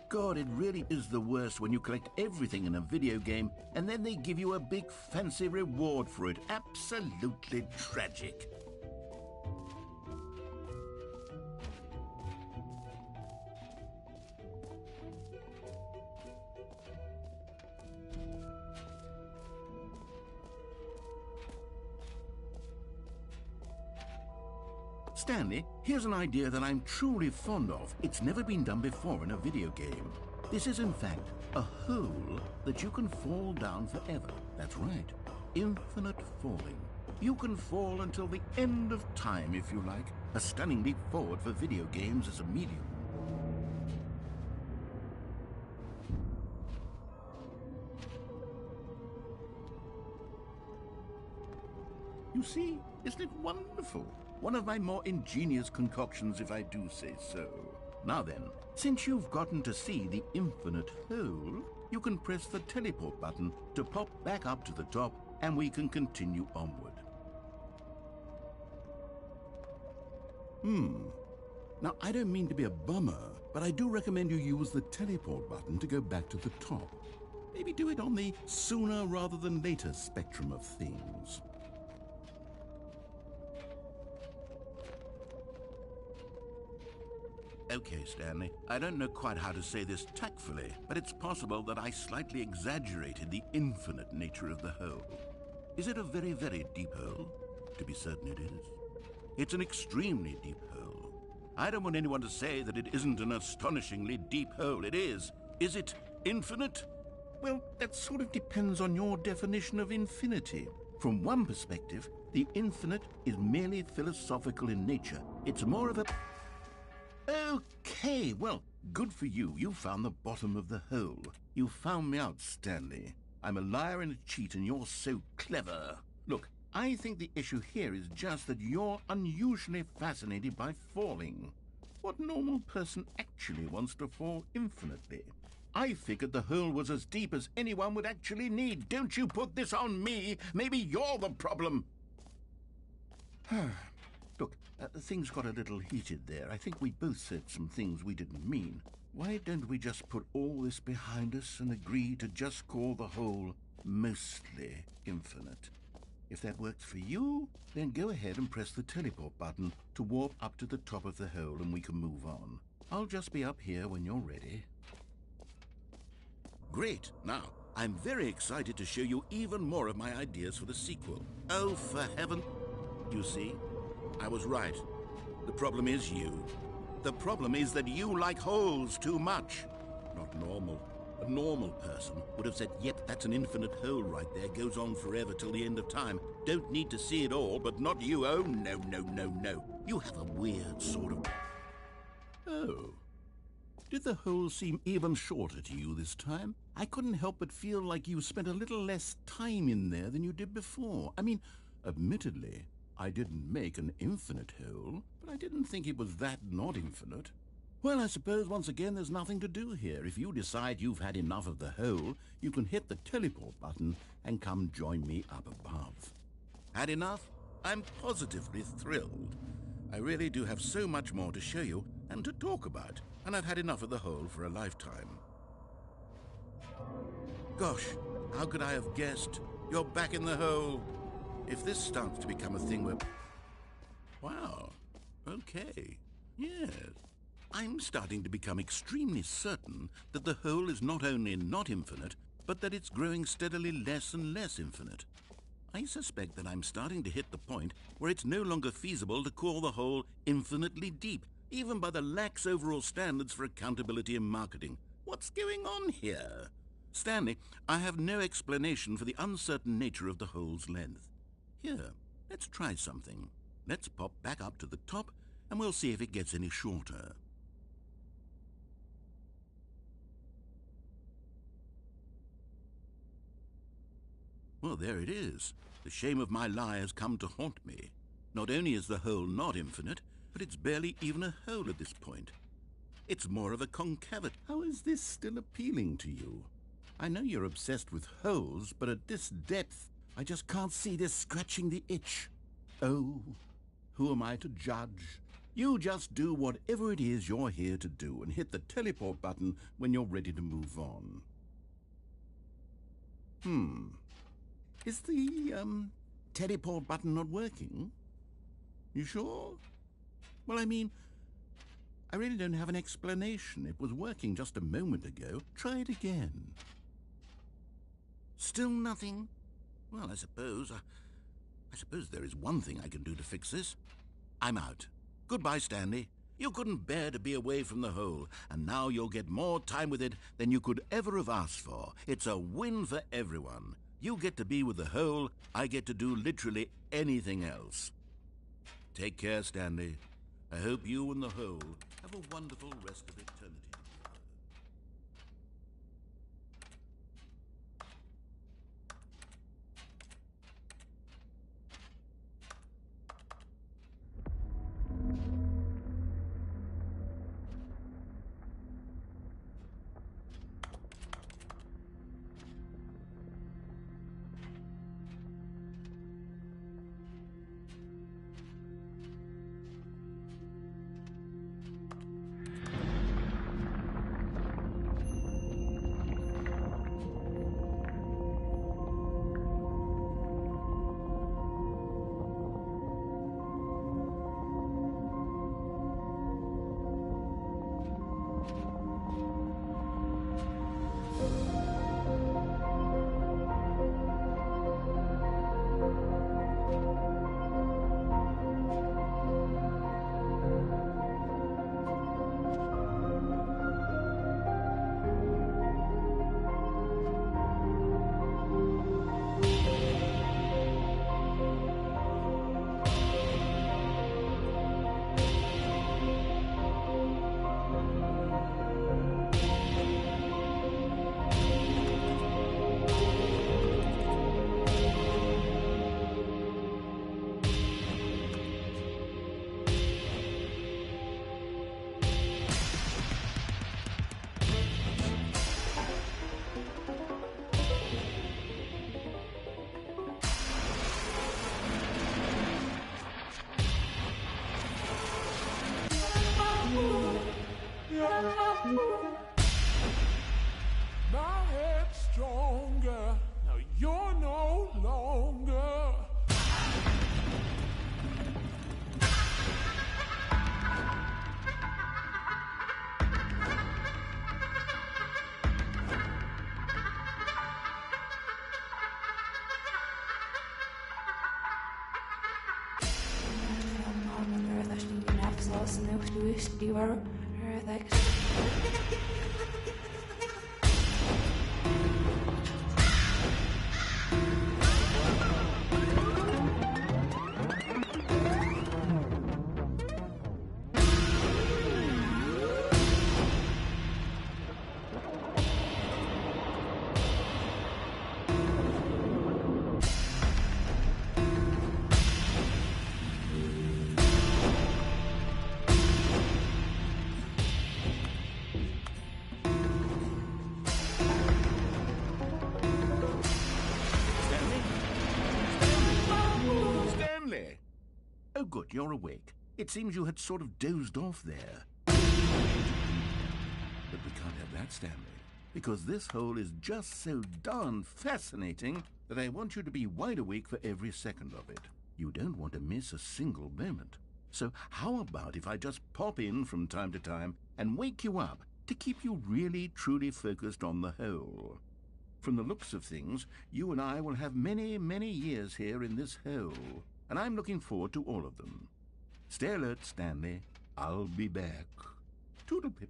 God, it really is the worst when you collect everything in a video game and then they give you a big fancy reward for it. Absolutely tragic. Stanley, here's an idea that I'm truly fond of. It's never been done before in a video game. This is, in fact, a hole that you can fall down forever. That's right. Infinite falling. You can fall until the end of time, if you like. A stunning leap forward for video games as a medium. You see, isn't it wonderful? One of my more ingenious concoctions, if I do say so. Now then, since you've gotten to see the infinite hole, you can press the teleport button to pop back up to the top, and we can continue onward. Now, I don't mean to be a bummer, but I do recommend you use the teleport button to go back to the top. Maybe do it on the sooner rather than later spectrum of things. Okay, Stanley, I don't know quite how to say this tactfully, but it's possible that I slightly exaggerated the infinite nature of the hole. Is it a very, very deep hole? To be certain it is. It's an extremely deep hole. I don't want anyone to say that it isn't an astonishingly deep hole. It is. Is it infinite? Well, that sort of depends on your definition of infinity. From one perspective, the infinite is merely philosophical in nature. It's more of a... Okay, well, good for you. You found the bottom of the hole. You found me out, Stanley. I'm a liar and a cheat, and you're so clever. Look, I think the issue here is just that you're unusually fascinated by falling. What normal person actually wants to fall infinitely? I figured the hole was as deep as anyone would actually need. Don't you put this on me. Maybe you're the problem. Look, things got a little heated there. I think we both said some things we didn't mean. Why don't we just put all this behind us and agree to just call the hole mostly infinite? If that works for you, then go ahead and press the teleport button to warp up to the top of the hole and we can move on. I'll just be up here when you're ready. Great. Now, I'm very excited to show you even more of my ideas for the sequel. Oh, for heaven... You see? I was right. The problem is you. The problem is that you like holes too much. Not normal. A normal person would have said, yep, that's an infinite hole right there, goes on forever till the end of time. Don't need to see it all, but not you. Oh, no, no, no, no. You have a weird sort of... Oh. Did the hole seem even shorter to you this time? I couldn't help but feel like you spent a little less time in there than you did before. I mean, admittedly, I didn't make an infinite hole, but I didn't think it was that not infinite. Well, I suppose once again there's nothing to do here. If you decide you've had enough of the hole, you can hit the teleport button and come join me up above. Had enough? I'm positively thrilled. I really do have so much more to show you and to talk about, and I've had enough of the hole for a lifetime. Gosh, how could I have guessed? You're back in the hole. If this starts to become a thing where... Wow, okay, yes. I'm starting to become extremely certain that the hole is not only not infinite, but that it's growing steadily less and less infinite. I suspect that I'm starting to hit the point where it's no longer feasible to call the hole infinitely deep, even by the lax overall standards for accountability in marketing. What's going on here? Stanley, I have no explanation for the uncertain nature of the hole's length. Here, let's try something. Let's pop back up to the top, and we'll see if it gets any shorter. Well, there it is. The shame of my lie has come to haunt me. Not only is the hole not infinite, but it's barely even a hole at this point. It's more of a concavity. How is this still appealing to you? I know you're obsessed with holes, but at this depth, I just can't see this scratching the itch. Oh, who am I to judge? You just do whatever it is you're here to do and hit the teleport button when you're ready to move on. Is the, teleport button not working? You sure? Well, I mean, I really don't have an explanation. It was working just a moment ago. Try it again. Still nothing? Well, I suppose there is one thing I can do to fix this. I'm out. Goodbye, Stanley. You couldn't bear to be away from the hole, and now you'll get more time with it than you could ever have asked for. It's a win for everyone. You get to be with the hole, I get to do literally anything else. Take care, Stanley. I hope you and the hole have a wonderful rest of eternity. to istiwa thanks. Stanley! Oh, good, you're awake. It seems you had sort of dozed off there. But we can't have that, Stanley, because this hole is just so darn fascinating that I want you to be wide awake for every second of it. You don't want to miss a single moment. So how about if I just pop in from time to time and wake you up to keep you really, truly focused on the hole? From the looks of things, you and I will have many, many years here in this hole, and I'm looking forward to all of them. Stay alert, Stanley. I'll be back. Toodle-pip.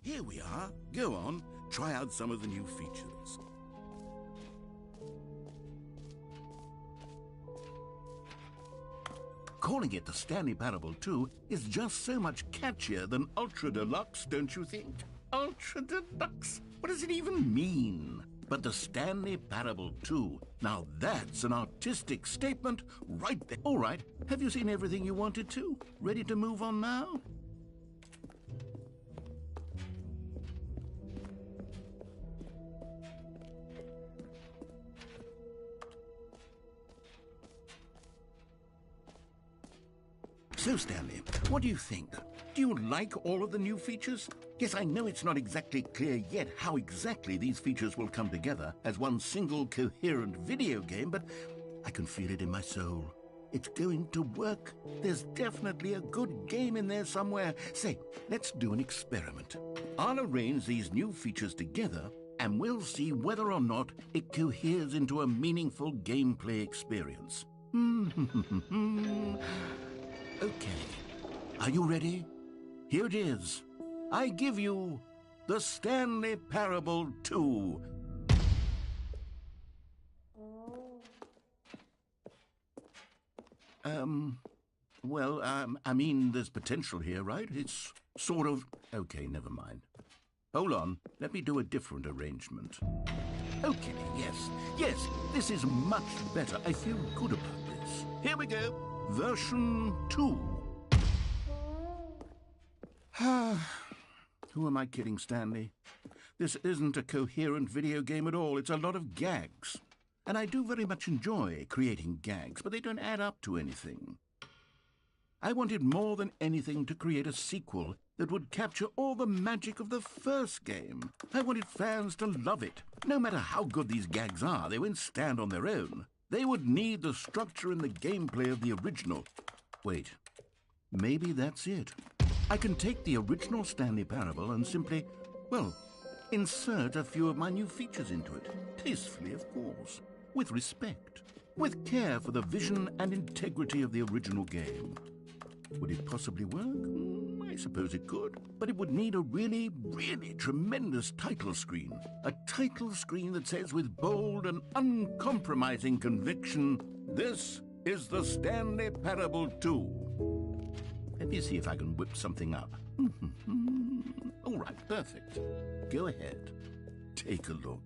Here we are. Go on, try out some of the new features. Calling it the Stanley Parable 2 is just so much catchier than Ultra Deluxe, don't you think? Ultra Deluxe? What does it even mean? But the Stanley Parable 2, now that's an artistic statement right there. All right, have you seen everything you wanted to? Ready to move on now? So, Stanley, what do you think? Do you like all of the new features? Yes, I know it's not exactly clear yet how exactly these features will come together as one single coherent video game, but I can feel it in my soul. It's going to work. There's definitely a good game in there somewhere. Say, let's do an experiment. I'll arrange these new features together, and we'll see whether or not it coheres into a meaningful gameplay experience. Okay, are you ready? Here it is. I give you the Stanley Parable 2. I mean, there's potential here, right? It's sort of... Okay, never mind. Hold on, let me do a different arrangement. Okay, yes, this is much better. I feel good about this. Here we go. Version 2. Who am I kidding, Stanley? This isn't a coherent video game at all. It's a lot of gags. And I do very much enjoy creating gags, but they don't add up to anything. I wanted more than anything to create a sequel that would capture all the magic of the first game. I wanted fans to love it. No matter how good these gags are, they won't stand on their own. They would need the structure and the gameplay of the original. Wait, maybe that's it. I can take the original Stanley Parable and simply, well, insert a few of my new features into it. Tastefully, of course. With respect. With care for the vision and integrity of the original game. Would it possibly work? I suppose it could. But it would need a really, really tremendous title screen. A title screen that says with bold and uncompromising conviction, "This is the Stanley Parable 2. Let me see if I can whip something up. All right, perfect. Go ahead. Take a look.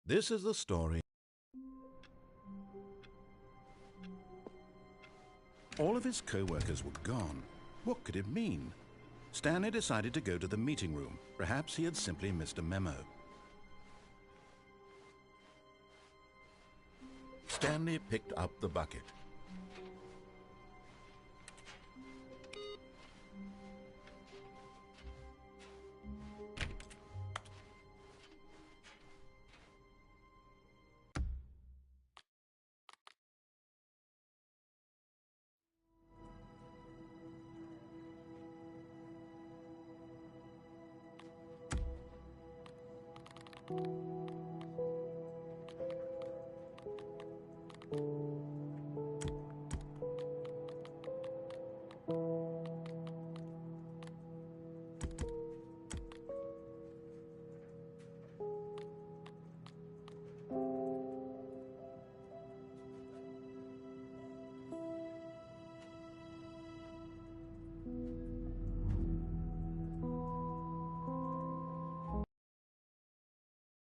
This is the story. All of his co-workers were gone. What could it mean? Stanley decided to go to the meeting room. Perhaps he had simply missed a memo. Stanley picked up the bucket.